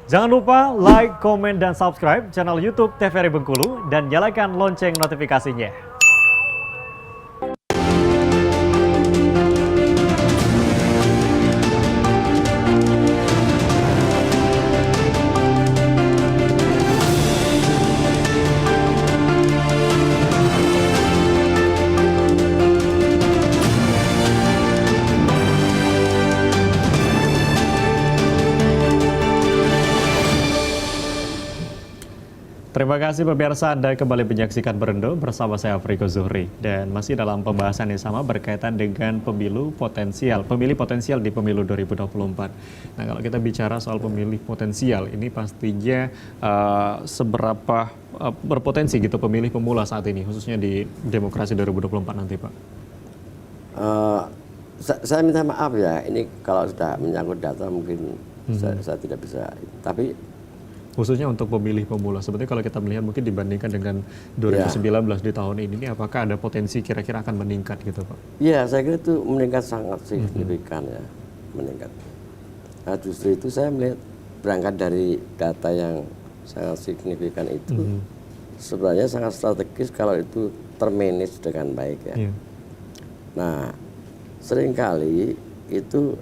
Jangan lupa like, komen, dan subscribe channel YouTube TVRI Bengkulu dan nyalakan lonceng notifikasinya. Terima kasih pemirsa, Anda kembali menyaksikan Berendo bersama saya Afriko Zuhri. Dan masih dalam pembahasan yang sama berkaitan dengan pemilih potensial di pemilu 2024. Nah, kalau kita bicara soal pemilih potensial, ini pastinya seberapa berpotensi gitu pemilih pemula saat ini, khususnya di demokrasi 2024 nanti, Pak? Saya minta maaf ya, ini kalau sudah menyangkut data mungkin saya tidak bisa, tapi khususnya untuk pemilih pemula, sebetulnya kalau kita melihat mungkin dibandingkan dengan 2019 di tahun ini apakah ada potensi kira-kira akan meningkat gitu, Pak? Iya, saya kira itu meningkat sangat signifikan ya, meningkat. Nah, justru itu saya melihat berangkat dari data yang sangat signifikan itu sebenarnya sangat strategis kalau itu termanage dengan baik ya. Nah, seringkali itu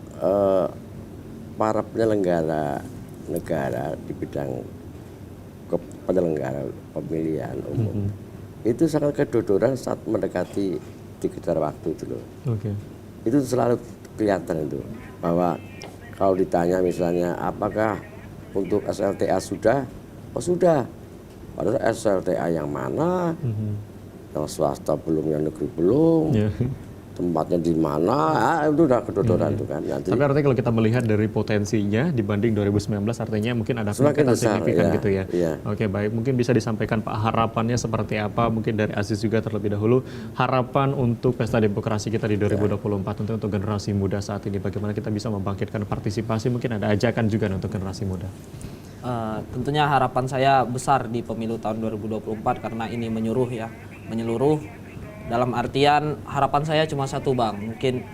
para penyelenggara negara di bidang penyelenggara pemilihan umum itu sangat kedodoran saat mendekati dikejar waktu itu loh. Itu selalu kelihatan itu bahwa kalau ditanya misalnya apakah untuk SLTA sudah, oh sudah. Padahal SLTA yang mana, yang swasta belum, yang negeri belum. Tempatnya di mana, itu udah kedodoran itu kan. Nanti, tapi artinya kalau kita melihat dari potensinya dibanding 2019 artinya mungkin ada peningkatan signifikan gitu ya. Oke, baik, mungkin bisa disampaikan Pak harapannya seperti apa, mungkin dari Aziz juga terlebih dahulu, harapan untuk pesta demokrasi kita di 2024 untuk generasi muda saat ini, bagaimana kita bisa membangkitkan partisipasi, mungkin ada ajakan juga untuk generasi muda. Tentunya harapan saya besar di pemilu tahun 2024 karena ini menyeluruh. Dalam artian harapan saya cuma satu, Bang, mungkin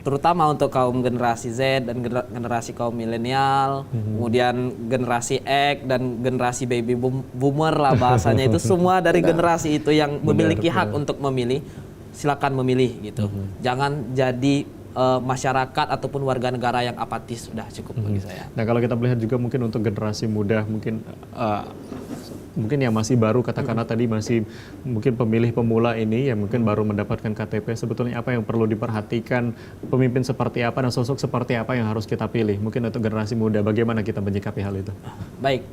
terutama untuk kaum generasi Z dan generasi kaum milenial, kemudian generasi X dan generasi baby boomer lah bahasanya itu semua dari generasi itu yang memiliki hak untuk memilih, silakan memilih gitu. Jangan jadi masyarakat ataupun warga negara yang apatis, sudah cukup bagi saya. Nah, kalau kita melihat juga mungkin untuk generasi muda mungkin yang masih baru katakanlah tadi masih mungkin pemilih pemula ini yang mungkin baru mendapatkan KTP, sebetulnya apa yang perlu diperhatikan, pemimpin seperti apa dan sosok seperti apa yang harus kita pilih mungkin untuk generasi muda, bagaimana kita menyikapi hal itu? Baik,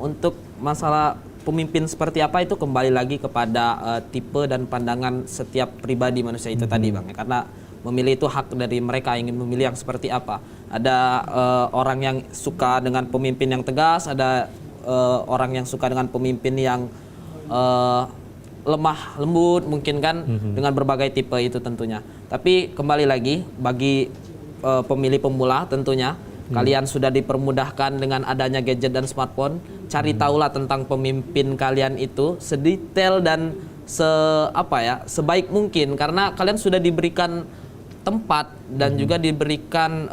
untuk masalah pemimpin seperti apa itu kembali lagi kepada tipe dan pandangan setiap pribadi manusia itu tadi, Bang, karena memilih itu hak dari mereka ingin memilih yang seperti apa. Ada orang yang suka dengan pemimpin yang tegas, ada orang yang suka dengan pemimpin yang lemah lembut mungkin kan, dengan berbagai tipe itu tentunya. Tapi kembali lagi bagi pemilih pemula tentunya kalian sudah dipermudahkan dengan adanya gadget dan smartphone. Cari tahulah tentang pemimpin kalian itu sedetail dan sebaik mungkin, karena kalian sudah diberikan tempat dan juga diberikan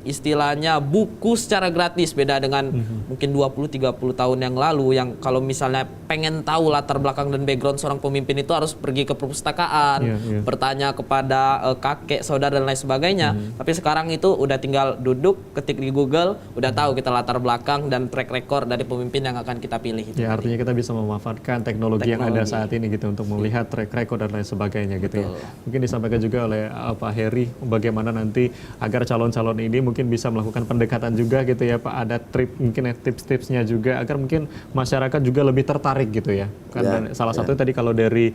istilahnya buku secara gratis, beda dengan mungkin 20-30 tahun yang lalu yang kalau misalnya pengen tahu latar belakang dan background seorang pemimpin itu harus pergi ke perpustakaan, bertanya kepada kakek, saudara dan lain sebagainya. Tapi sekarang itu udah tinggal duduk, ketik di Google, udah tahu kita latar belakang dan track record dari pemimpin yang akan kita pilih. Ya, artinya kita bisa memanfaatkan teknologi yang ada saat ini gitu untuk melihat track record dan lain sebagainya gitu ya. Mungkin disampaikan juga oleh Pak Heri bagaimana nanti agar calon-calon ini mungkin bisa melakukan pendekatan juga gitu ya Pak, ada mungkin tips-tipsnya juga agar mungkin masyarakat juga lebih tertarik gitu ya. Karena salah satu tadi kalau dari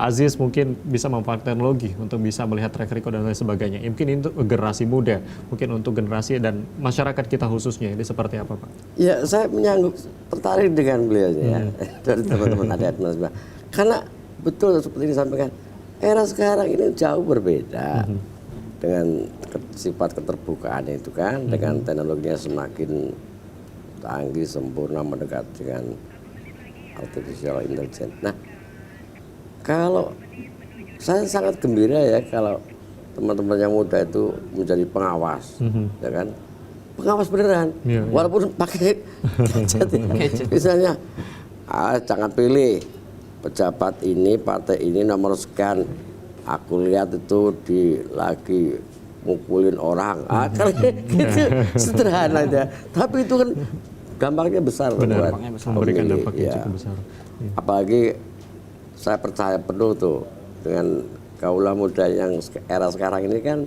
Aziz mungkin bisa memanfaatkan teknologi untuk bisa melihat track record dan lain sebagainya. Mungkin untuk generasi muda, mungkin untuk generasi dan masyarakat kita khususnya ini seperti apa Pak? Ya, saya tertarik dengan beliau ya dari teman-teman adat karena betul seperti disampaikan, era sekarang ini jauh berbeda dengan sifat keterbukaan itu kan, dengan teknologinya semakin canggih, sempurna, mendekat dengan artificial intelligence. Nah, kalau saya sangat gembira ya kalau teman-teman yang muda itu menjadi pengawas, ya kan, pengawas beneran, Iya, iya. walaupun pakai gadget. Misalnya, jangan pilih pejabat ini, partai ini, nomor sekian. Aku lihat itu lagi mukulin orang, kan gitu sederhana aja. Tapi itu kan dampaknya besar Benar, buat memberikan pemilih, dampak yang ya. cukup besar. Iya. Apalagi saya percaya penuh tuh dengan kaula muda yang era sekarang ini kan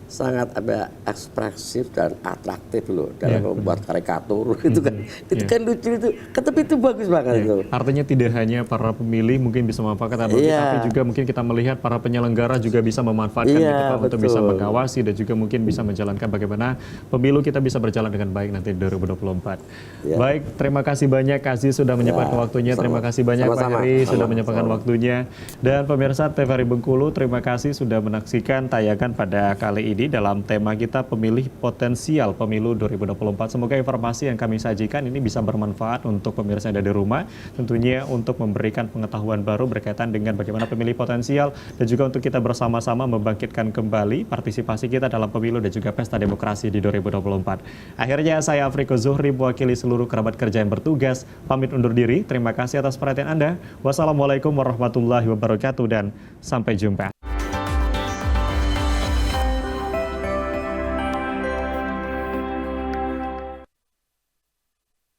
sangat ekspresif dan atraktif loh dalam membuat karikatur itu kan lucu itu, tapi itu bagus banget itu. Artinya tidak hanya para pemilih mungkin bisa memanfaatkan teknologi, tapi juga mungkin kita melihat para penyelenggara juga bisa memanfaatkan gitu, Pak, untuk bisa mengawasi dan juga mungkin bisa menjalankan bagaimana pemilu kita bisa berjalan dengan baik nanti 2024. Baik, terima kasih banyak Kasih sudah menyempatkan waktunya. Terima kasih banyak Pak Heri sudah menyempatkan waktunya. Dan pemirsa TVRI Bengkulu, terima kasih sudah menyaksikan tayangan pada kali ini dalam tema kita pemilih potensial pemilu 2024. Semoga informasi yang kami sajikan ini bisa bermanfaat untuk pemirsa yang ada di rumah, tentunya untuk memberikan pengetahuan baru berkaitan dengan bagaimana pemilih potensial dan juga untuk kita bersama-sama membangkitkan kembali partisipasi kita dalam pemilu dan juga pesta demokrasi di 2024. Akhirnya saya Afriko Zuhri mewakili seluruh kerabat kerja yang bertugas pamit undur diri. Terima kasih atas perhatian Anda. Wassalamualaikum warahmatullahi wabarakatuh dan sampai jumpa.